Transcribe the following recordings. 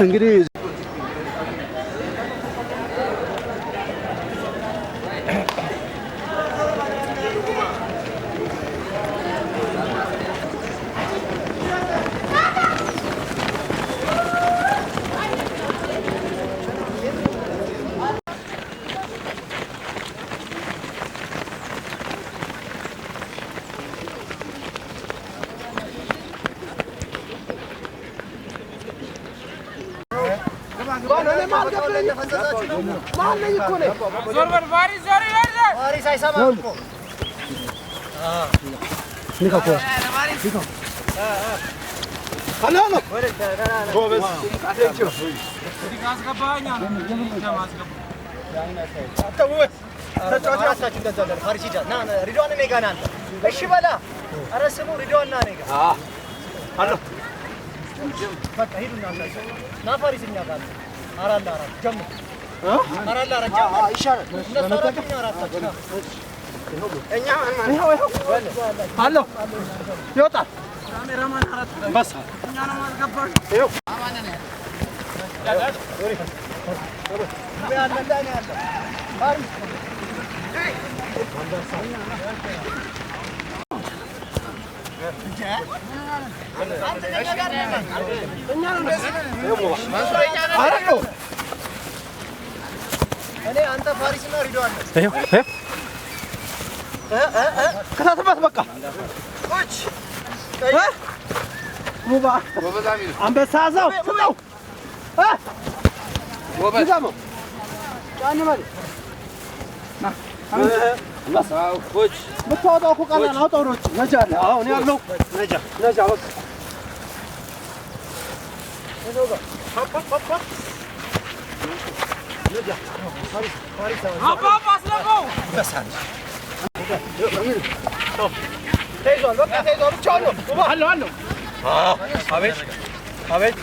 እንግዲህ Hallo. Jota. Kameraman arat. Bas. Nyana mas gabbar. Yo. Amana ne. Be andanda ne anda. Bari. Anta Faris na Ridwan. Ayo. ከተተበት በቃ ቁጭ ሙባ አንበሳዛው ስለው ወበዛው ጫን ማለት ና አንበሳው ቁጭ ምታወጣው እኮ ቀላል ነው ጦሮች ነጃ አዎ እኔ ያለው ነጃ በቃ ነጃ ፋሪስ አባ አስለቀው በሳል ተይዟል በቃ ተይዟል ብቻውን ነው አለው አቤት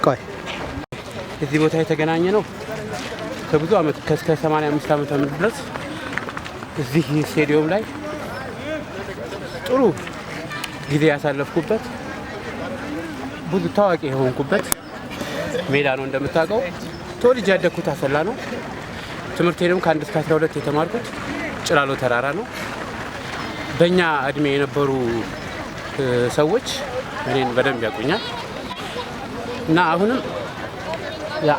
ቆይ እዚህ ቦታ የተገናኘ ነው ከብዙ አመት ከ 85 ዓመት ድረስ እዚህ ስቴዲየም ላይ ጥሩ ጊዜ ያሳለፍኩበት ብዙ ታዋቂ የሆንኩበት ሜዳ ነው። እንደምታውቀው ተወልጄ ያደግኩት አሰላ ነው። ትምህርቴንም ከ1 እስከ 12 የተማርኩት ጭላሎ ተራራ ነው። በእኛ እድሜ የነበሩ ሰዎች እኔን በደንብ ያውቁኛል እና አሁንም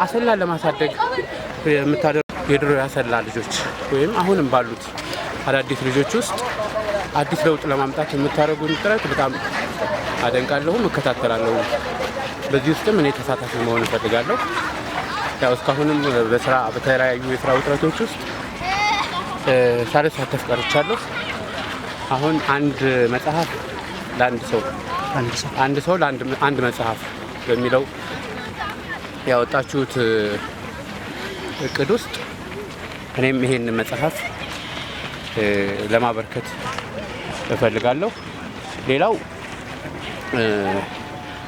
አሰላን ለማሳደግ የምታደርጉ የድሮ ያሰላ ልጆች ወይም አሁንም ባሉት አዳዲስ ልጆች ውስጥ አዲስ ለውጥ ለማምጣት የምታደርጉን ጥረት በጣም አደንቃለሁ፣ እከታተላለሁ። በዚህ ውስጥም እኔ ተሳታፊ መሆን እፈልጋለሁ። ያው እስካሁንም በተለያዩ የስራ ውጥረቶች ውስጥ ሳልሳተፍ ቀርቻለሁ። አሁን አንድ መጽሐፍ ለአንድ መጽሐፍ በሚለው ያወጣችሁት እቅድ ውስጥ እኔም ይሄን መጽሐፍ ለማበርከት እፈልጋለሁ። ሌላው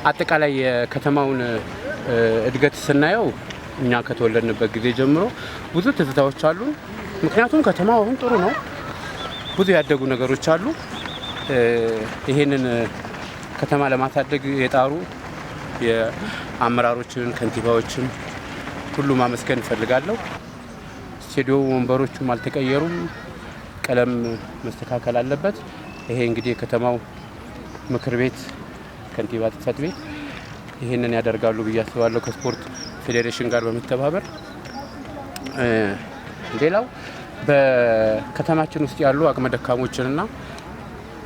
አጠቃላይ የከተማውን እድገት ስናየው እኛ ከተወለድንበት ጊዜ ጀምሮ ብዙ ትዝታዎች አሉ። ምክንያቱም ከተማው አሁን ጥሩ ነው፣ ብዙ ያደጉ ነገሮች አሉ። ይሄንን ከተማ ለማሳደግ የጣሩ የአመራሮችን ከንቲባዎችን ሁሉ ማመስገን እፈልጋለሁ። ስቴዲየም ወንበሮቹም አልተቀየሩም፣ ቀለም መስተካከል አለበት። ይሄ እንግዲህ የከተማው ምክር ቤት ከንቲባ ጽሕፈት ቤት ይሄንን ያደርጋሉ ብዬ አስባለሁ ከስፖርት ፌዴሬሽን ጋር በመተባበር። ሌላው በከተማችን ውስጥ ያሉ አቅመ ደካሞችንና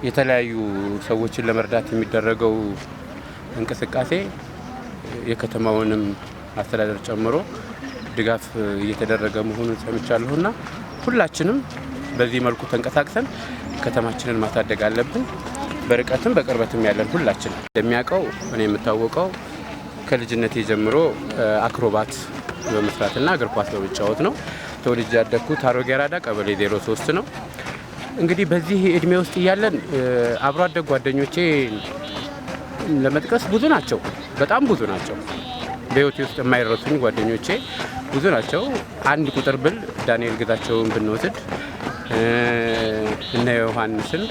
የተለያዩ ሰዎችን ለመርዳት የሚደረገው እንቅስቃሴ የከተማውንም አስተዳደር ጨምሮ ድጋፍ እየተደረገ መሆኑን ሰምቻለሁና ሁላችንም በዚህ መልኩ ተንቀሳቅሰን ከተማችንን ማሳደግ አለብን። በርቀትም በቅርበትም ያለን ሁላችን እንደሚያውቀው እኔ የምታወቀው ከልጅነቴ ጀምሮ አክሮባት በመስራትና እግር ኳስ በመጫወት ነው። ተወልጄ ያደግኩት አሮጌ አራዳ ቀበሌ 03 ነው። እንግዲህ በዚህ እድሜ ውስጥ እያለን አብሮ አደግ ጓደኞቼ ለመጥቀስ ብዙ ናቸው፣ በጣም ብዙ ናቸው። በህይወቴ ውስጥ የማይረሱኝ ጓደኞቼ ብዙ ናቸው። አንድ ቁጥር ብል ዳንኤል ግዛቸውን ብንወስድ እነ ዮሐንስን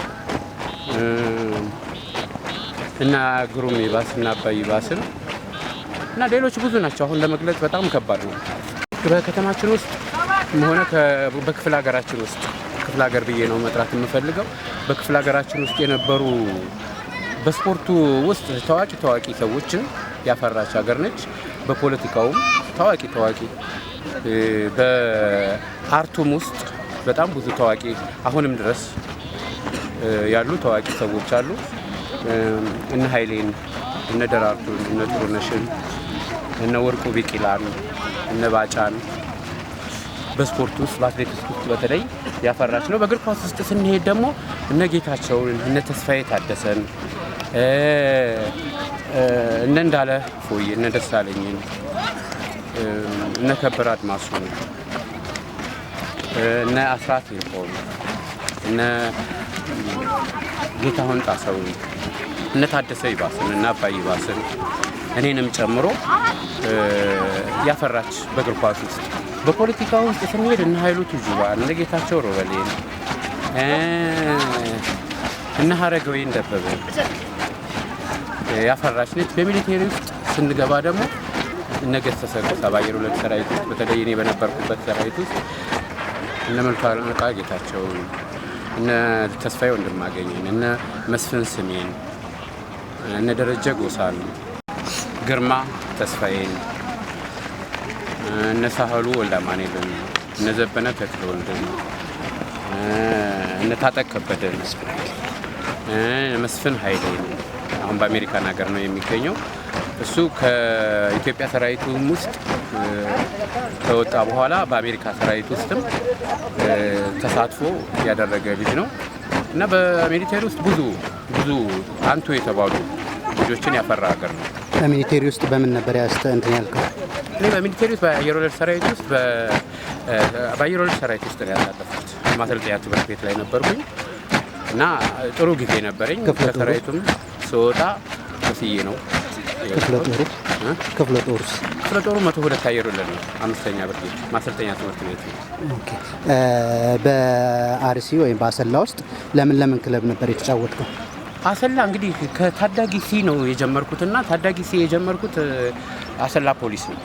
እና ግሩም ይባስ እና አባይ ይባስን እና ሌሎች ብዙ ናቸው። አሁን ለመግለጽ በጣም ከባድ ነው። በከተማችን ውስጥ ሆነ በክፍለ ሀገራችን ውስጥ ክፍለ ሀገር ብዬ ነው መጥራት የምፈልገው። በክፍለ ሀገራችን ውስጥ የነበሩ በስፖርቱ ውስጥ ታዋቂ ሰዎችን ያፈራች ሀገር ነች። በፖለቲካውም ታዋቂ በአርቱም ውስጥ በጣም ብዙ ታዋቂ አሁንም ድረስ ያሉ ታዋቂ ሰዎች አሉ። እነ ኃይሌን፣ እነ ደራርቱን፣ እነ ጥሩነሽን፣ እነ ወርቁ ቢቂላን፣ እነ ባጫን በስፖርት ውስጥ በአትሌቲክስ ውስጥ በተለይ ያፈራች ነው። በእግር ኳስ ውስጥ ስንሄድ ደግሞ እነ ጌታቸውን፣ እነ ተስፋዬ ታደሰን፣ እነ እንዳለ ፎይ፣ እነ ደሳለኝን፣ እነ ከበረ አድማሱን፣ እነ አስራት ይልቆን፣ እነ ጌታሁን ጣሰውን፣ እነ ታደሰ ይባስን፣ እነ አባይ ይባስን እኔንም ጨምሮ ያፈራች በእግር ኳስ ውስጥ። በፖለቲካ ውስጥ ስንሄድ እነ ኃይሉ ቱጁባን፣ እነ ጌታቸው ሮበሌን፣ እነ ሀረገወይን ደበበ ያፈራች ነች። በሚሊቴሪ ውስጥ ስንገባ ደግሞ እነ ገሰሰ ጎሳ በአየር ወለድ ሰራዊት ውስጥ በተለይ እኔ በነበርኩበት ሰራዊት ውስጥ እነ መልካ ጌታቸው፣ እነ ተስፋዬ ወንድማገኝን፣ እነ መስፍን ስሜን፣ እነ ደረጀ ጎሳን፣ ግርማ ተስፋዬን፣ እነ ሳህሉ ወልደማኔልን፣ እነ ዘበነ ተክለወልድን፣ እነ ታጠቅ ከበደን፣ መስፍን ኃይሌን አሁን በአሜሪካን ሀገር ነው የሚገኘው። እሱ ከኢትዮጵያ ሰራዊቱም ውስጥ ከወጣ በኋላ በአሜሪካ ሰራዊት ውስጥም ተሳትፎ ያደረገ ልጅ ነው እና በሚሊቴሪ ውስጥ ብዙ አንቱ የተባሉ ልጆችን ያፈራ ሀገር ነው። በሚሊቴሪ ውስጥ በምን ነበር እንትን ያልከው? እኔ በሚሊቴሪ ውስጥ በአየር ወለድ ሰራዊት ውስጥ በአየር ወለድ ሰራዊት ውስጥ ነው ያሳለፍኩት። ማሰልጠኛ ትምህርት ቤት ላይ ነበርኩኝ እና ጥሩ ጊዜ ነበረኝ። ከሰራዊቱም ስወጣ ከፍዬ ነው። ክፍለ ጦሩ 102 አየር ወለድ ነው፣ 5ኛ ብርጌድ ማሰልጠኛ ትምህርት ቤት ነው። ኦኬ። በአርሲ ወይም በአሰላ ውስጥ ለምን ክለብ ነበር የተጫወትከው? አሰላ እንግዲህ ከታዳጊ ሲ ነው የጀመርኩትና ታዳጊ ሲ የጀመርኩት አሰላ ፖሊስ ነው።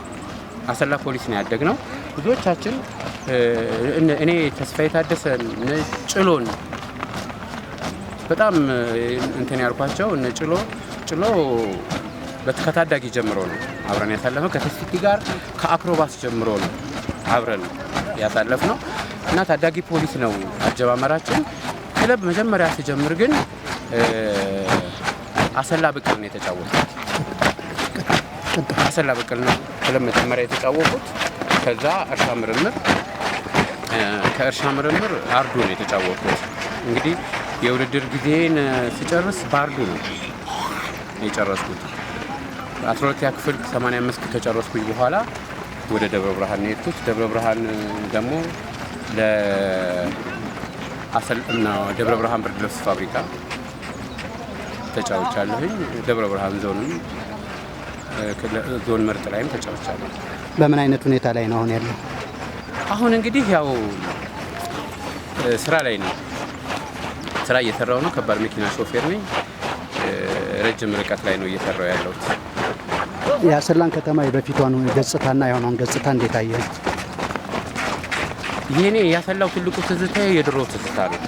አሰላ ፖሊስ ነው ያደግነው ብዙዎቻችን። እኔ ተስፋዬ ታደሰ፣ ጭሎን በጣም እንትን ያልኳቸው እነ ጭሎ ከታዳጊ ጀምሮ ነው አብረን ያሳለፈው። ከተስፊቲ ጋር ከአክሮባስ ጀምሮ ነው አብረን ያሳለፍነው እና ታዳጊ ፖሊስ ነው አጀማመራችን። ክለብ መጀመሪያ ሲጀምር ግን አሰላ ብቅል ነው የተጫወቱት። አሰላ ብቅል ነው ክለብ መጀመሪያ የተጫወቱት። ከዛ ከእርሻ ምርምር አርዱ ነው የተጫወቱት። እንግዲህ የውድድር ጊዜን ሲጨርስ በአርዱ ነው የጨረስኩት። 12ኛ ክፍል 85 ከጨረስኩኝ በኋላ ወደ ደብረ ብርሃን ነው የሄድኩት። ደብረ ብርሃን ደግሞ ደብረ ብርሃን ብርድ ልብስ ፋብሪካ ተጫውቻለሁኝ። ደብረ ብርሃን ዞን ምርጥ ላይም ተጫውቻለሁ። በምን አይነት ሁኔታ ላይ ነው አሁን ያለው? አሁን እንግዲህ ያው ስራ ላይ ነው። ስራ እየሰራው ነው። ከባድ መኪና ሾፌር ነኝ። ረጅም ርቀት ላይ ነው እየሰራው ያለሁት። የአሰላን ከተማ የበፊቷን ገጽታና የሆነውን ገጽታ እንዴት አየህ? ይሄኔ ያሰላው ትልቁ ትዝታ የድሮ ትዝታ ነው።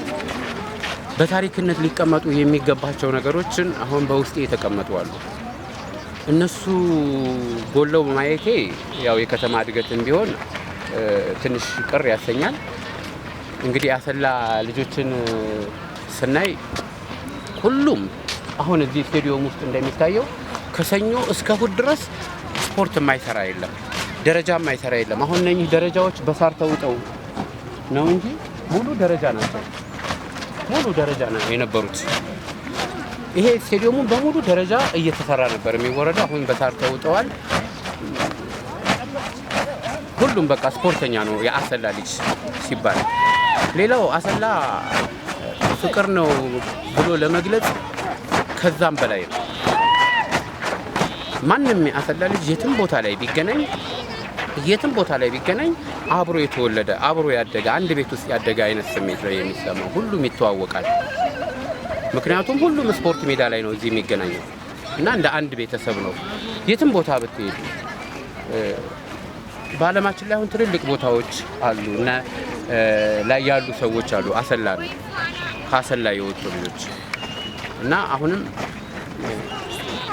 በታሪክነት ሊቀመጡ የሚገባቸው ነገሮችን አሁን በውስጤ የተቀመጡ አሉ። እነሱ ጎለው ማየቴ ያው የከተማ እድገትም ቢሆን ትንሽ ቅር ያሰኛል። እንግዲህ አሰላ ልጆችን ስናይ ሁሉም አሁን እዚህ ስቴዲየም ውስጥ እንደሚታየው ከሰኞ እስከ እሁድ ድረስ ስፖርት የማይሰራ የለም፣ ደረጃ የማይሰራ የለም። አሁን እነኚህ ደረጃዎች በሳር ተውጠው ነው እንጂ ሙሉ ደረጃ ናቸው። ሙሉ ደረጃ ነው የነበሩት ይሄ ስቴዲየሙ በሙሉ ደረጃ እየተሰራ ነበር የሚወረደው። አሁን በሳር ተውጠዋል። ሁሉም በቃ ስፖርተኛ ነው የአሰላ ልጅ ሲባል። ሌላው አሰላ ፍቅር ነው ብሎ ለመግለጽ ከዛም በላይ ነው። ማንም የአሰላ ልጅ የትም ቦታ ላይ ቢገናኝ አብሮ የተወለደ አብሮ ያደገ አንድ ቤት ውስጥ ያደገ አይነት ስሜት ነው የሚሰማው። ሁሉም ይተዋወቃል። ምክንያቱም ሁሉም ስፖርት ሜዳ ላይ ነው እዚህ የሚገናኘው እና እንደ አንድ ቤተሰብ ነው። የትም ቦታ ብትሄዱ በዓለማችን ላይ አሁን ትልልቅ ቦታዎች አሉ እና ላይ ያሉ ሰዎች አሉ። አሰላ ነው ከአሰላ የወጡ ልጆች እና አሁንም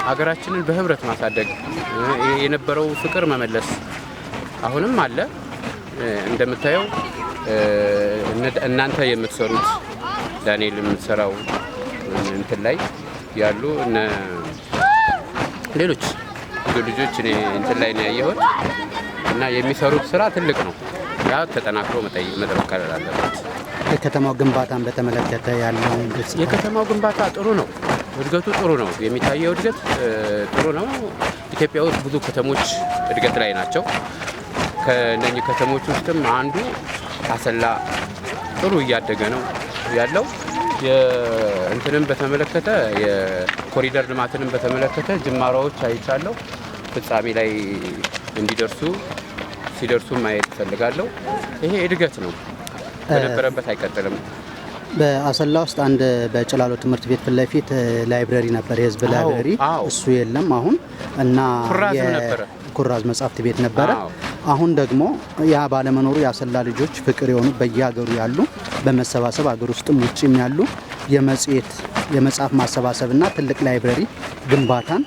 ሀገራችንን በህብረት ማሳደግ የነበረው ፍቅር መመለስ አሁንም አለ። እንደምታየው እናንተ የምትሰሩት ዳንኤል የምትሰራው እንትን ላይ ያሉ ሌሎች ልጆች እኔ እንትን ላይ ነው ያየሁት እና የሚሰሩት ስራ ትልቅ ነው። ያ ተጠናክሮ መጠበቅ አለበት። የከተማው ግንባታን በተመለከተ ያለው የከተማው ግንባታ ጥሩ ነው። እድገቱ ጥሩ ነው። የሚታየው እድገት ጥሩ ነው። ኢትዮጵያ ውስጥ ብዙ ከተሞች እድገት ላይ ናቸው። ከነኚህ ከተሞች ውስጥም አንዱ አሰላ ጥሩ እያደገ ነው ያለው። እንትንም በተመለከተ የኮሪደር ልማትንም በተመለከተ ጅማሮዎች አይቻለሁ። ፍጻሜ ላይ ሲደርሱ ማየት እፈልጋለሁ። ይሄ እድገት ነው። በነበረበት አይቀጥልም። በአሰላ ውስጥ አንድ በጭላሎ ትምህርት ቤት ፊት ለፊት ላይብረሪ ነበር፣ የህዝብ ላይብረሪ። እሱ የለም አሁን እና ኩራዝ መጻሕፍት ቤት ነበረ። አሁን ደግሞ ያ ባለመኖሩ የአሰላ ልጆች ፍቅር የሆኑ በየሀገሩ ያሉ በመሰባሰብ ሀገር ውስጥም ውጭም ያሉ የመጽሐፍ ማሰባሰብና ትልቅ ላይብረሪ ግንባታን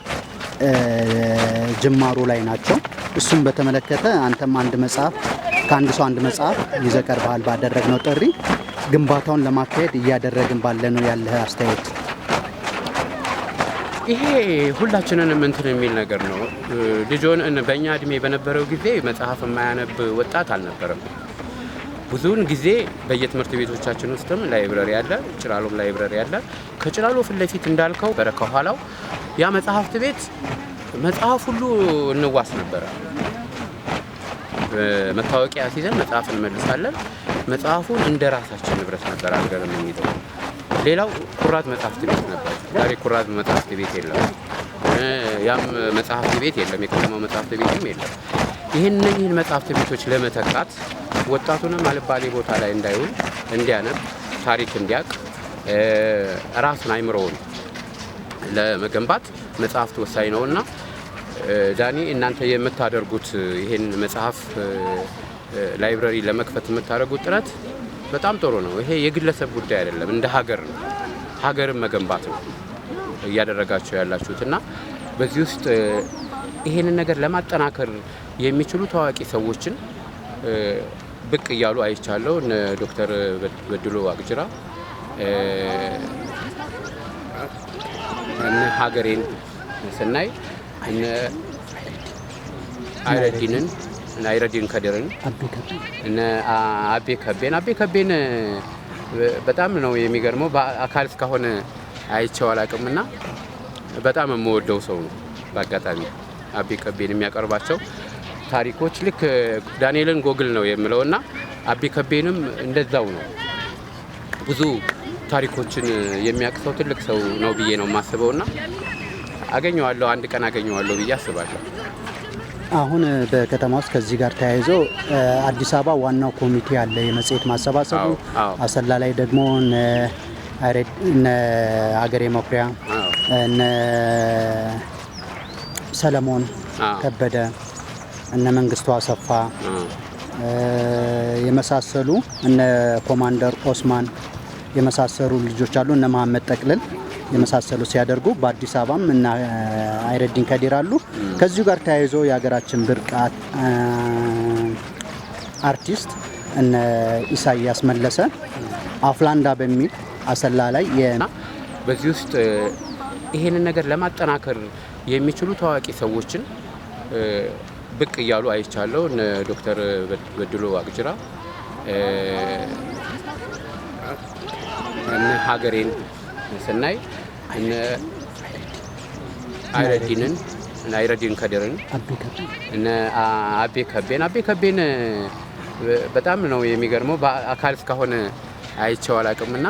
ጅማሮ ላይ ናቸው። እሱም በተመለከተ አንተም ከአንድ ሰው አንድ መጽሐፍ ይዘህ ቀርበሃል። ባደረግነው ጥሪ ግንባታውን ለማካሄድ እያደረግን ባለነው ያለህ አስተያየት? ይሄ ሁላችንንም እንትን የሚል ነገር ነው። ልጆን በእኛ እድሜ በነበረው ጊዜ መጽሐፍ የማያነብ ወጣት አልነበረም። ብዙውን ጊዜ በየትምህርት ቤቶቻችን ውስጥም ላይብረሪ አለ፣ ጭላሎም ላይብረሪ አለ። ከጭላሎ ፊት ለፊት እንዳልከው ከኋላው ያ መጽሐፍት ቤት መጽሐፍ ሁሉ እንዋስ ነበረ። መታወቂያ ሲዘን መጽሐፍ እንመልሳለን። መጽሐፉን እንደ ራሳችን ንብረት ነበር አድርገን የምንይዘው። ሌላው ኩራዝ መጽሐፍት ቤት ነበር። ዛሬ ኩራዝ መጽሐፍት ቤት የለም። ያም መጽሐፍት ቤት የለም። የከተማው መጽሐፍት ቤትም የለም። ይህንን መጽሐፍት ቤቶች ለመተካት ወጣቱንም አልባሌ ቦታ ላይ እንዳይውል እንዲያነብ፣ ታሪክ እንዲያውቅ፣ ራሱን አይምሮውን ለመገንባት መጽሐፍት ወሳኝ ነውና ዳኒ እናንተ የምታደርጉት ይሄን መጽሐፍ ላይብረሪ ለመክፈት የምታደርጉት ጥረት በጣም ጥሩ ነው። ይሄ የግለሰብ ጉዳይ አይደለም፣ እንደ ሀገር ነው። ሀገርን መገንባት ነው እያደረጋችሁ ያላችሁት እና በዚህ ውስጥ ይሄንን ነገር ለማጠናከር የሚችሉ ታዋቂ ሰዎችን ብቅ እያሉ አይቻለሁ። እነ ዶክተር በድሉ ዋቅጅራ፣ እነ ሀገሬን ስናይ እነ አይረዲን ከድርን እነ አቤ ከቤን በጣም ነው የሚገርመው። በአካል እስካሁን አይቼው አላውቅምና በጣም የምወደው ሰው ነው። በአጋጣሚ አቤ ከቤን የሚያቀርባቸው ታሪኮች ልክ ዳንኤልን ጎግል ነው የምለውና አቤ ከቤንም እንደዛው ነው። ብዙ ታሪኮችን የሚያቅሰው ትልቅ ሰው ነው ብዬ ነው የማስበውና አገኘዋለሁ፣ አንድ ቀን አገኘዋለሁ ብዬ አስባለሁ። አሁን በከተማ ውስጥ ከዚህ ጋር ተያይዞ አዲስ አበባ ዋናው ኮሚቴ አለ የመጽሔት ማሰባሰቡ። አሰላ ላይ ደግሞ እነ ሀገሬ መኩሪያ፣ እነ ሰለሞን ከበደ፣ እነ መንግስቱ አሰፋ የመሳሰሉ እነ ኮማንደር ኦስማን የመሳሰሉ ልጆች አሉ። እነ መሐመድ ጠቅልል የመሳሰሉ ሲያደርጉ በአዲስ አበባም እና አይረዲን ከዲር አሉ። ከዚሁ ጋር ተያይዞ የሀገራችን ብርቃት አርቲስት እነ ኢሳያስ መለሰ አፍላንዳ በሚል አሰላ ላይ በዚህ ውስጥ ይሄንን ነገር ለማጠናከር የሚችሉ ታዋቂ ሰዎችን ብቅ እያሉ አይቻለሁ። እነ ዶክተር በድሉ ዋቅጅራ፣ እነ ሀገሬን ስናይ እነ አይረዲንን እና አይረዲን ከደረን እና አቤ ከቤን በጣም ነው የሚገርመው። በአካል እስካሁን አይቼው አላውቅምና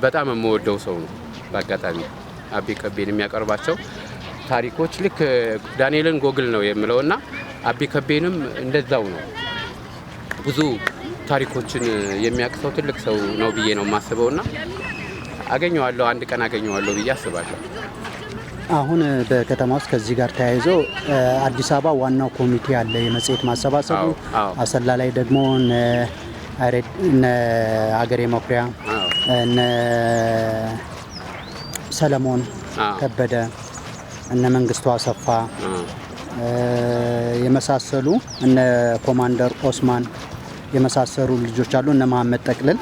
በጣም የምወደው ሰው ነው። በአጋጣሚ አቤ ከቤን የሚያቀርባቸው ታሪኮች ልክ ዳንኤልን ጎግል ነው የምለውና አቤ ከቤንም እንደዛው ነው። ብዙ ታሪኮችን የሚያቅሰው ትልቅ ሰው ነው ብዬ ነው የማስበውና አገኘዋለሁ፣ አንድ ቀን አገኘዋለሁ ብዬ አስባለሁ። አሁን በከተማ ውስጥ ከዚህ ጋር ተያይዞ አዲስ አበባ ዋናው ኮሚቴ አለ የመጽሔት ማሰባሰቡ። አሰላ ላይ ደግሞ እነ አገሬ መኩሪያ እነ ሰለሞን ከበደ እነ መንግስቱ አሰፋ የመሳሰሉ እነ ኮማንደር ኦስማን የመሳሰሉ ልጆች አሉ። እነ መሐመድ ጠቅልል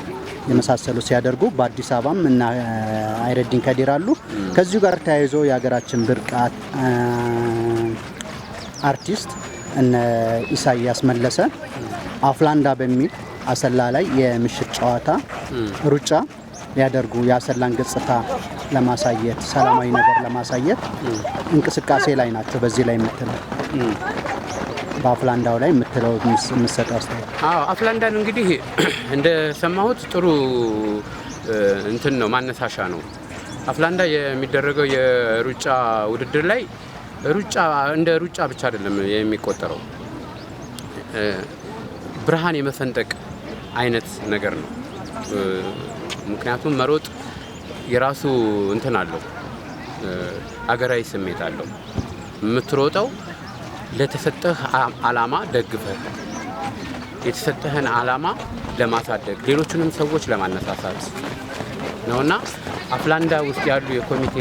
የመሳሰሉ ሲያደርጉ በአዲስ አበባም እና አይረዲን ከዲር አሉ። ከዚሁ ጋር ተያይዞ የሀገራችን ብርቅ አርቲስት እነ ኢሳያስ መለሰ አፍላንዳ በሚል አሰላ ላይ የምሽት ጨዋታ ሩጫ ሊያደርጉ የአሰላን ገጽታ ለማሳየት ሰላማዊ ነገር ለማሳየት እንቅስቃሴ ላይ ናቸው። በዚህ ላይ የምትለው በአፍላንዳው ላይ የምትለው የምትሰጠው አስተያየት? አፍላንዳን እንግዲህ እንደሰማሁት ጥሩ እንትን ነው፣ ማነሳሻ ነው። አፍላንዳ የሚደረገው የሩጫ ውድድር ላይ ሩጫ እንደ ሩጫ ብቻ አይደለም የሚቆጠረው፣ ብርሃን የመፈንጠቅ አይነት ነገር ነው። ምክንያቱም መሮጥ የራሱ እንትን አለው፣ አገራዊ ስሜት አለው። የምትሮጠው ለተሰጠህ አላማ ደግፈህ የተሰጠህን አላማ ለማሳደግ ሌሎችንም ሰዎች ለማነሳሳት ነውና አፍላንዳ ውስጥ ያሉ የኮሚቴ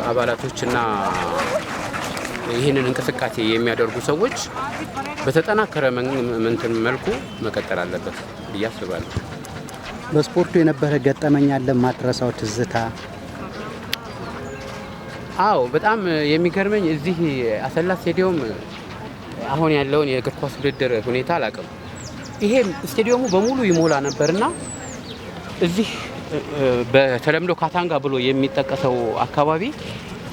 አባላቶችና ይህንን እንቅስቃሴ የሚያደርጉ ሰዎች በተጠናከረ መልኩ መቀጠል አለበት ብዬ አስባለሁ። በስፖርቱ የነበረ ገጠመኝ አለ ማትረሳው ትዝታ? በጣም የሚገርመኝ እዚህ አሰላ ስቴዲየም አሁን ያለውን የእግር ኳስ ውድድር ሁኔታ አላውቅም። ይሄ ስቴዲየሙ በሙሉ ይሞላ ነበርና እዚህ በተለምዶ ካታንጋ ብሎ የሚጠቀሰው አካባቢ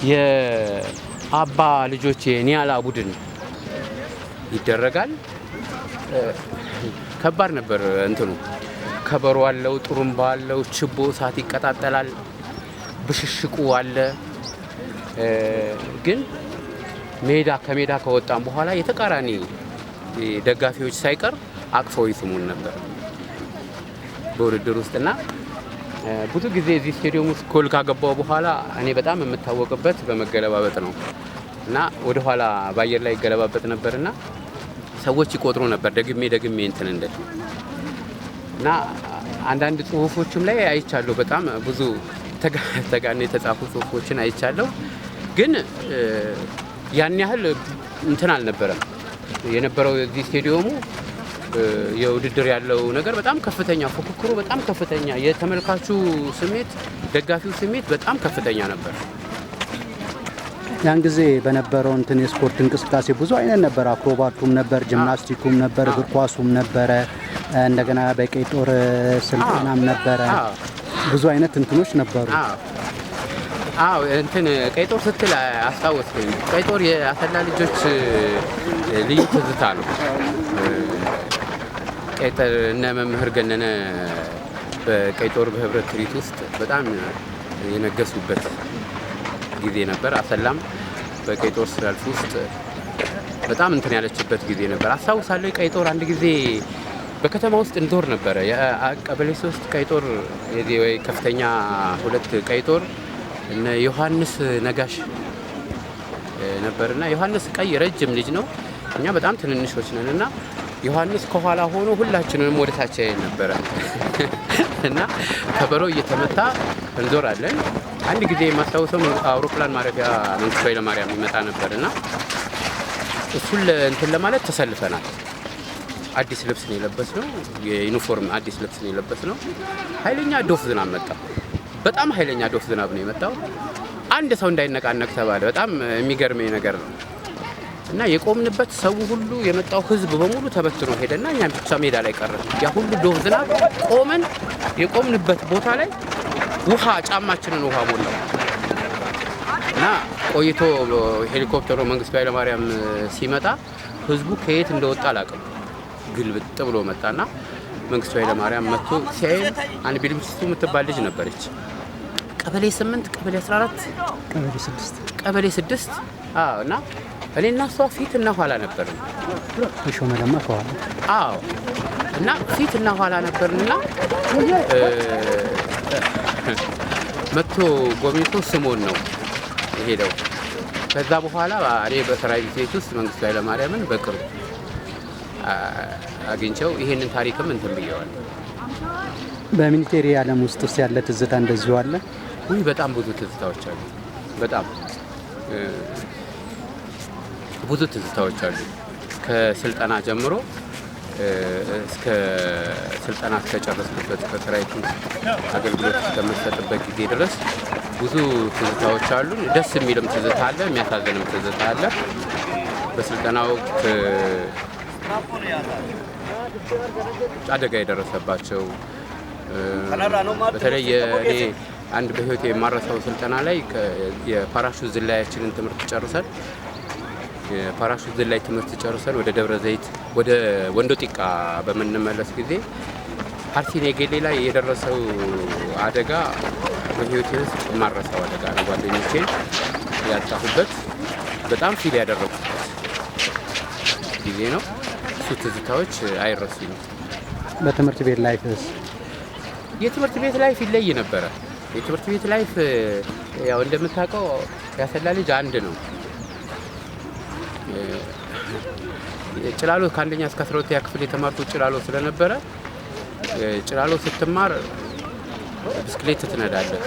የአባ ልጆች የኒያላ ቡድን ይደረጋል። ከባድ ነበር እንትኑ። ከበሮ አለው፣ ጥሩምባ አለው፣ ችቦ እሳት ይቀጣጠላል፣ ብሽሽቁ አለ። ግን ከሜዳ ከወጣን በኋላ የተቃራኒ ደጋፊዎች ሳይቀር አቅፈው ይስሙን ነበር በውድድር ውስጥና ብዙ ጊዜ እዚህ ስቴዲየም ውስጥ ጎል ካገባው በኋላ እኔ በጣም የምታወቅበት በመገለባበጥ ነው እና ወደ ኋላ በአየር ላይ ይገለባበጥ ነበርና ሰዎች ይቆጥሩ ነበር ደግሜ እንትን እንደት እና አንዳንድ ጽሁፎችም ላይ አይቻለሁ። በጣም ብዙ ተጋነ የተጻፉ ጽሁፎችን አይቻለሁ። ግን ያን ያህል እንትን አልነበረም የነበረው። እዚህ ስቴዲየሙ የውድድር ያለው ነገር በጣም ከፍተኛ፣ ፉክክሩ በጣም ከፍተኛ፣ የተመልካቹ ስሜት፣ ደጋፊው ስሜት በጣም ከፍተኛ ነበር። ያን ጊዜ በነበረው እንትን የስፖርት እንቅስቃሴ ብዙ አይነት ነበር። አክሮባቱም ነበር፣ ጂምናስቲኩም ነበር፣ እግር ኳሱም ነበረ፣ እንደገና በቀይ ጦር ስልጠናም ነበረ። ብዙ አይነት እንትኖች ነበሩ። እንትን ቀይ ጦር ስትል አስታወስኩኝ። ቀይ ጦር የአሰላ ልጆች ልዩ ትዝታ ነው። ቀይ ጦር እነ መምህር ገነነ በቀይ ጦር በህብረት ትርኢት ውስጥ በጣም የነገሱበት ጊዜ ነበር። አሰላም በቀይ ጦር ሰልፍ ውስጥ በጣም እንትን ያለችበት ጊዜ ነበር። አስታውሳለሁ። ቀይ ጦር አንድ ጊዜ በከተማ ውስጥ እንዞር ነበረ። የቀበሌ 3 ቀይ ጦር ወይ ከፍተኛ 2 ቀይ ጦር እነ ዮሐንስ ነጋሽ ነበርና ዮሐንስ ቀይ ረጅም ልጅ ነው። እኛ በጣም ትንንሾች ነንና ዮሐንስ ከኋላ ሆኖ ሁላችንንም ወደ ታች ያየን ነበረ እና ከበሮ እየተመታ እንዞራለን። አንድ ጊዜ የማስታውሰው አውሮፕላን ማረፊያ መንግስቱ ኃይለማርያም ይመጣ ነበርና እሱን እንትን ለማለት ተሰልፈናል። አዲስ ልብስ ነው የለበስነው፣ የዩኒፎርም አዲስ ልብስ ነው የለበስነው። ኃይለኛ ዶፍ ዝናብ መጣ። በጣም ኃይለኛ ዶፍ ዝናብ ነው የመጣው። አንድ ሰው እንዳይነቃነቅ ተባለ። በጣም የሚገርመኝ ነገር ነው እና የቆምንበት ሰው ሁሉ የመጣው ህዝብ በሙሉ ተበትኖ ሄደና እኛም ብቻ ሜዳ ላይ ቀረ። ያ ሁሉ ዶፍ ዝናብ ቆመን የቆምንበት ቦታ ላይ ውሃ ጫማችንን ውሃ ሞላው እና ቆይቶ ሄሊኮፕተሩ መንግስቱ ኃይለማርያም ሲመጣ ህዝቡ ከየት እንደወጣ አላውቅም ግልብጥ ብሎ መጣና መንግስቱ ኃይለማርያም መጥቶ ሲያይ አንድ ቢልምስቱ የምትባል ልጅ ነበረች ቀበሌ 8 ቀበሌ 14 ቀበሌ 6 እና እኔና እሷ ፊትና ኋላ ነበርን ይሾመለማ ከኋላ እና ፊትና ኋላ ነበርንና መጥቶ ጎብኝቶ ስሞን ነው የሄደው ከዛ በኋላ እኔ በሰራዊት ቤት ውስጥ መንግስቱ ኃይለማርያምን በቅርብ አግኝቸው ይሄንን ታሪክም እንትን ብየዋል። በሚሊቴሪ ዓለም ውስጥ ያለ ትዝታ እንደዚሁ አለ? ውይ በጣም ብዙ ትዝታዎች አሉ። በጣም ብዙ ትዝታዎች አሉ። ከስልጠና ጀምሮ እስከ ስልጠና እስከጨረስኩበት በሰራዊት አገልግሎት እስከምሰጥበት ጊዜ ድረስ ብዙ ትዝታዎች አሉ። ደስ የሚልም ትዝታ አለ፣ የሚያሳዝንም ትዝታ አለ። በስልጠና ወቅት አደጋ የደረሰባቸው በተለይ እኔ አንድ በህይወቴ የማረሳው ስልጠና ላይ የፓራሹት ዝላያችንን ትምህርት ጨርሰን የፓራሹት ዝላይ ትምህርት ጨርሰን ወደ ደብረ ዘይት ወደ ወንዶ ጢቃ በምንመለስ ጊዜ አርሲ ኔጌሌ ላይ የደረሰው አደጋ በህይወቴ ውስጥ የማረሳው አደጋ ነው። ጓደኞቼን ያጣሁበት በጣም ፊል ያደረኩበት ጊዜ ነው። እሱ ትዝታዎች አይረሱኝም። በትምህርት ቤት ላይፍስ? የትምህርት ቤት ላይፍ ይለይ ነበረ። የትምህርት ቤት ላይፍ ያው እንደምታውቀው ያሰላ ልጅ አንድ ነው። ጭላሎ ከአንደኛ እስከ 12ኛ ክፍል የተማርኩት ጭላሎ ስለነበረ ጭላሎ ስትማር ብስክሌት ትነዳለህ።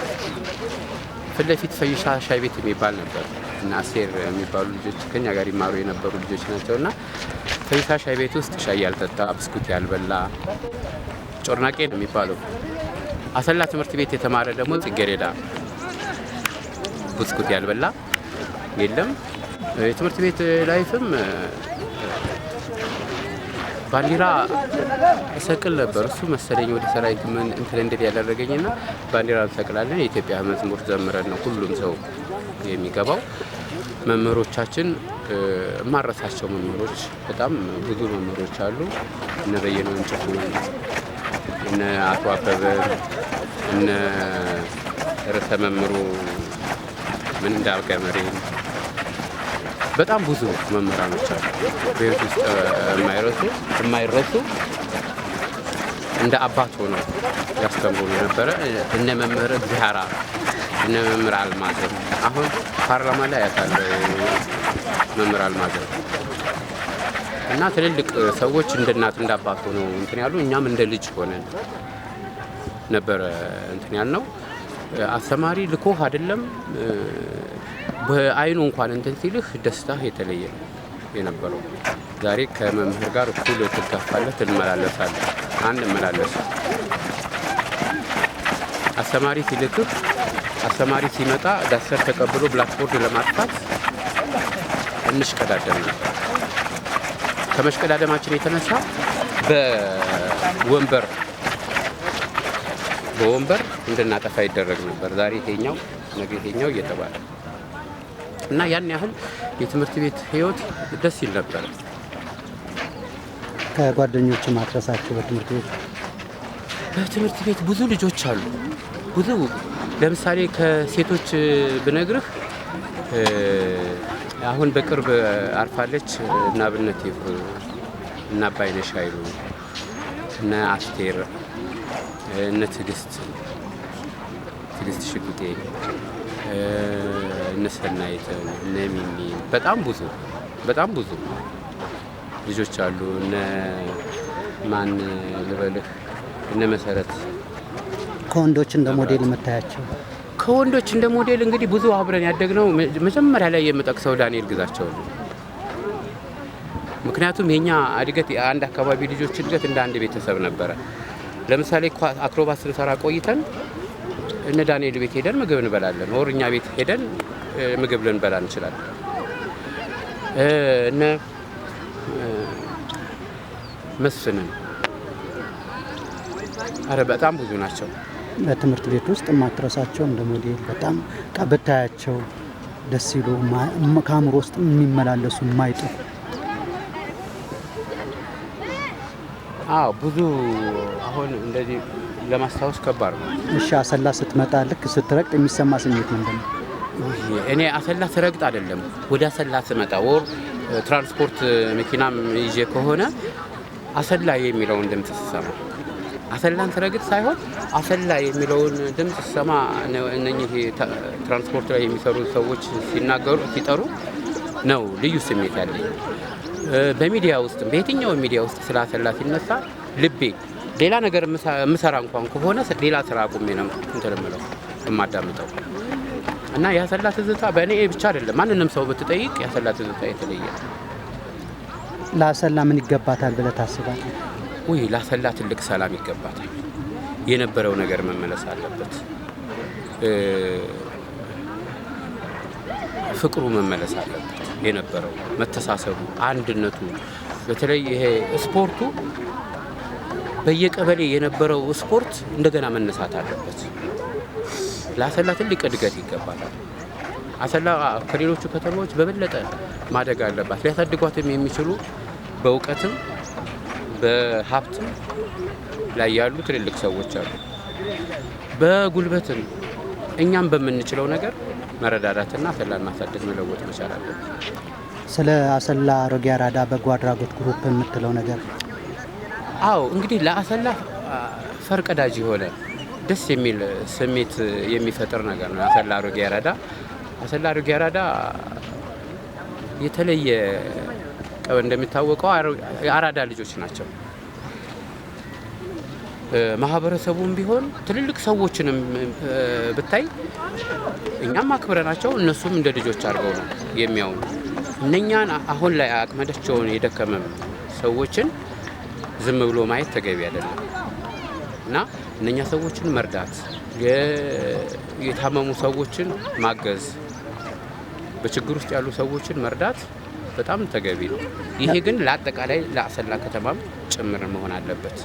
ፊት ለፊት ፈይሻ ሻይ ቤት የሚባል ነበር እና አሴር የሚባሉ ልጆች ከኛ ጋር ይማሩ የነበሩ ልጆች ናቸውና ፈይሻ ሻይ ቤት ውስጥ ሻይ ያልጠጣ ብስኩት ያልበላ ጮርናቄ ነው የሚባለው። አሰላ ትምህርት ቤት የተማረ ደግሞ ጽጌረዳ ብስኩት ያልበላ የለም። የትምህርት ቤት ላይፍም ባንዲራ እሰቅል ነበር። እሱ መሰለኝ ወደ ሰራዊት ምን እንትን እንድል ያደረገኝና ባንዲራ እንሰቅላለን። የኢትዮጵያ መዝሙር ዘምረን ነው ሁሉም ሰው የሚገባው። መምህሮቻችን ማረሳቸው መምህሮች በጣም ብዙ መምህሮች አሉ። እነ በየነ ወንጭፉ፣ እነ አቶ አበበ፣ እነ ርዕሰ መምህሩ ምን እንዳልገመሬ በጣም ብዙ መምህራኖች አሉ በህይወት ውስጥ የማይረሱ እንደ አባት ሆነው ያስተምሩ የነበረ እነ መምህር እግዚአራ እነ መምህር አልማዘር አሁን ፓርላማ ላይ ያሳለው መምህር አልማዘር እና ትልልቅ ሰዎች እንደ እናት እንደ አባት ሆነው እንትን ያሉ እኛም እንደ ልጅ ሆነን ነበረ እንትን ያልነው። አስተማሪ ልኮህ አይደለም በአይኑ እንኳን እንትን ሲልህ ደስታ የተለየ ነው የነበረው። ዛሬ ከመምህር ጋር እኩል ትጋፋለህ፣ ትመላለሳለህ። እንመላለስ አስተማሪ ሲልክህ አስተማሪ ሲመጣ ዳሰር ተቀብሎ ብላክቦርድ ለማጥፋት እንሽቀዳደም ነበር። ከመሽቀዳደማችን የተነሳ በወንበር እንድናጠፋ ይደረግ ነበር። ዛሬ ይሄኛው ነገ ይሄኛው እየተባለ እና ያን ያህል የትምህርት ቤት ህይወት ደስ ይል ነበር። ከጓደኞች ማትረሳቸው በትምህርት ቤት ብዙ ልጆች አሉ። ብዙ ለምሳሌ ከሴቶች ብነግርህ አሁን በቅርብ አርፋለች እና አብነት ይፍሩ እና አባይነሽ ኃይሉ እና አስቴር እነ ትዕግስት ሽጉጤ እነ ሰናይት እነ ሚሚ በጣም ብዙ ልጆች አሉ። እነ ማን ልበልህ እነ መሰረት። ከወንዶች እንደ ሞዴል የምታያቸው? ከወንዶች እንደ ሞዴል እንግዲህ ብዙ አብረን ያደግነው መጀመሪያ ላይ የምጠቅሰው ዳንኤል ግዛቸው ነው። ምክንያቱም የኛ እድገት የአንድ አካባቢ ልጆች እድገት እንደ አንድ ቤተሰብ ነበረ። ለምሳሌ አክሮባት ስንሰራ ቆይተን እነ ዳንኤል ቤት ሄደን ምግብ እንበላለን፣ ወር እኛ ቤት ሄደን ምግብ ልንበላ እንችላለን። እነ መስፍንን በጣም ብዙ ናቸው። በትምህርት ቤት ውስጥ ማትረሳቸው እንደ ሞዴል በጣም ብታያቸው ደስ ይሉ ከአእምሮ ውስጥ የሚመላለሱ የማይጠፉ? ብዙ አሁን እንደዚህ ለማስታወስ ከባድ ነው። እሺ አሰላ ስትመጣ ልክ ስትረግጥ የሚሰማ ስሜት ምንድን ነው? እኔ አሰላ ስረግጥ አይደለም ወደ አሰላ ስመጣ ወር ትራንስፖርት መኪናም ይዤ ከሆነ አሰላ የሚለውን ድምጽ ስሰማ አሰላን ስረግጥ ሳይሆን አሰላ የሚለውን ድምጽ ስሰማ እነኚህ ትራንስፖርት ላይ የሚሰሩ ሰዎች ሲናገሩ ሲጠሩ ነው ልዩ ስሜት ያለኝ። በሚዲያ ውስጥ በየትኛው ሚዲያ ውስጥ ስለ አሰላ ሲነሳ ልቤ ሌላ ነገር የምሰራ እንኳን ከሆነ ሌላ ስራ አቁሜ ነው እንትን የምለው የማዳምጠው እና የአሰላ ትዝታ በእኔ ብቻ አይደለም ማንንም ሰው ብትጠይቅ የአሰላ ትዝታ የተለየ። ለአሰላ ምን ይገባታል ብለህ ታስባለህ? ለአሰላ ትልቅ ሰላም ይገባታል። የነበረው ነገር መመለስ አለበት። ፍቅሩ መመለስ አለበት። የነበረው መተሳሰቡ፣ አንድነቱ፣ በተለይ ይሄ ስፖርቱ በየቀበሌ የነበረው ስፖርት እንደገና መነሳት አለበት። ለአሰላ ትልቅ እድገት ይገባታል። አሰላ ከሌሎቹ ከተሞች በበለጠ ማደግ አለባት። ሊያሳድጓትም የሚችሉ በእውቀትም በሀብትም ላይ ያሉ ትልልቅ ሰዎች አሉ። በጉልበትም እኛም በምንችለው ነገር መረዳዳትና አሰላን ማሳደግ መለወጥ መቻል አለብን። ስለ አሰላ አሮጌ አራዳ በጎ አድራጎት ግሩፕ የምትለው ነገር? እንግዲህ ለአሰላ ፈርቀዳጅ የሆነ ደስ የሚል ስሜት የሚፈጥር ነገር ነው። አሰላ አሮጌ አራዳ የተለየ እንደሚታወቀው የአራዳ ልጆች ናቸው። ማህበረሰቡም ቢሆን ትልልቅ ሰዎችንም ብታይ እኛም አክብረናቸው እነሱም እንደ ልጆች አድርገው ነው የሚያዩን። እነኛን አሁን ላይ አቅመዳቸውን የደከመ ሰዎችን ዝም ብሎ ማየት ተገቢ አይደለም እና እነኛ ሰዎችን መርዳት፣ የታመሙ ሰዎችን ማገዝ፣ በችግር ውስጥ ያሉ ሰዎችን መርዳት በጣም ተገቢ ነው። ይሄ ግን ለአጠቃላይ ለአሰላ ከተማም ጭምር መሆን አለበት።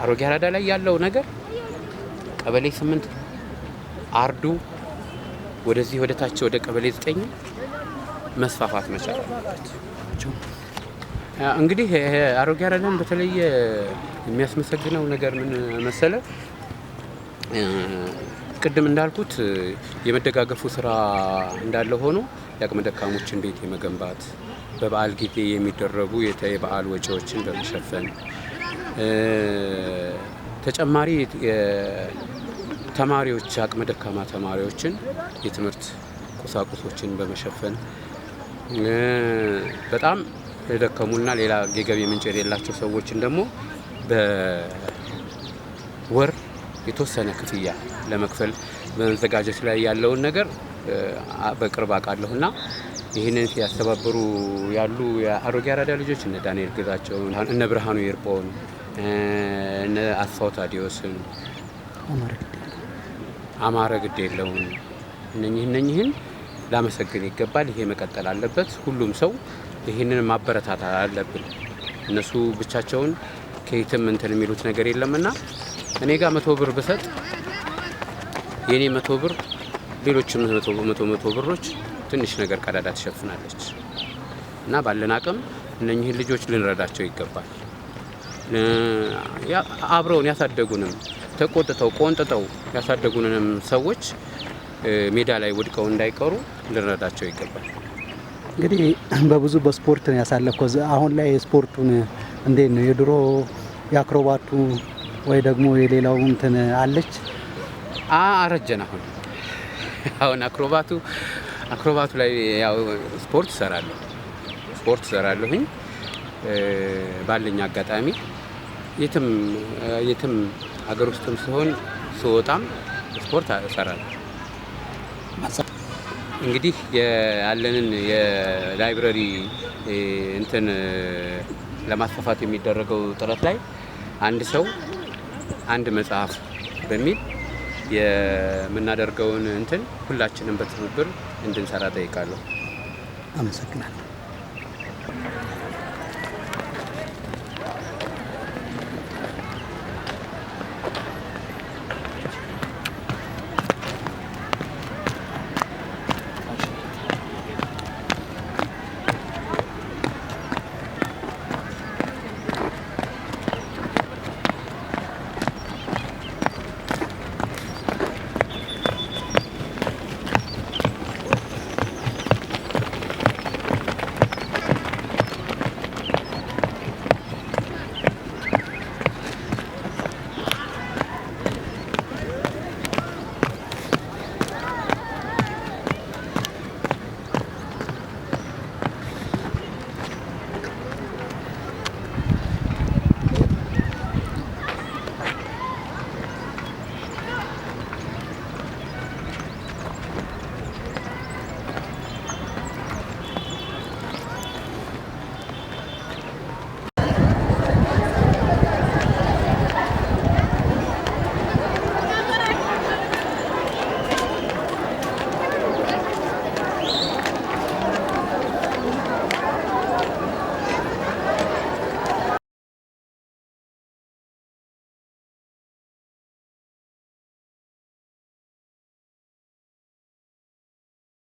አሮጌ አራዳ ላይ ያለው ነገር ቀበሌ 8 አርዱ ወደዚህ ወደ ታች ወደ ቀበሌ 9 መስፋፋት መቻል አለበት። እንግዲህ አሮጌ አራዳን በተለየ የሚያስመሰግነው ነገር ምን መሰለ? ቅድም እንዳልኩት የመደጋገፉ ስራ እንዳለ ሆኖ የአቅመ ደካሞችን ቤት የመገንባት በበዓል ጊዜ የሚደረጉ የበዓል ወጪዎችን በመሸፈን ተጨማሪ ተማሪዎች አቅመ ደካማ ተማሪዎችን የትምህርት ቁሳቁሶችን በመሸፈን በጣም የደከሙና ሌላ የገቢ ምንጭ የሌላቸው ሰዎችን ደግሞ በወር የተወሰነ ክፍያ ለመክፈል በመዘጋጀት ላይ ያለውን ነገር በቅርብ አውቃለሁና ይህንን ሲያስተባብሩ ያሉ የአሮጌ አራዳ ልጆች እነ ዳንኤል ግዛቸውን፣ እነ ብርሃኑ ይርጶን፣ እነ አስፋው ታዲዮስን፣ አማረ ግዴለውን እነኚህን ላመሰግን ይገባል። ይሄ መቀጠል አለበት። ሁሉም ሰው ይህንን ማበረታታት አለብን። እነሱ ብቻቸውን ከየትም እንትን የሚሉት ነገር የለምና እኔ ጋር 100 ብር ብሰጥ የኔ 100 ብር ሌሎችም 100 ብሮች ትንሽ ነገር ቀዳዳ ትሸፍናለች እና ባለን አቅም እነኚህን ልጆች ልንረዳቸው ይገባል። አብረውን ያሳደጉንም ተቆጥተው ቆንጥጠው ያሳደጉንም ሰዎች ሜዳ ላይ ወድቀው እንዳይቀሩ ልንረዳቸው ይገባል። እንግዲህ በብዙ በስፖርት ነው ያሳለፈው። አሁን ላይ ስፖርቱን እንዴት ነው? የድሮ የአክሮባቱ ወይ ደግሞ የሌላው እንትን አለች? አረጀን። አሁን አክሮባቱ ላይ ያው ስፖርት እሰራለሁኝ ባለኝ አጋጣሚ የትም ሀገር ውስጥም ሲሆን ስወጣም ስፖርት እሰራለሁ። እንግዲህ ያለንን የላይብረሪ እንትን ለማስፋፋት የሚደረገው ጥረት ላይ አንድ ሰው አንድ መጽሐፍ በሚል የምናደርገውን እንትን ሁላችንም በትብብር እንድንሰራ ጠይቃለሁ። አመሰግናለሁ።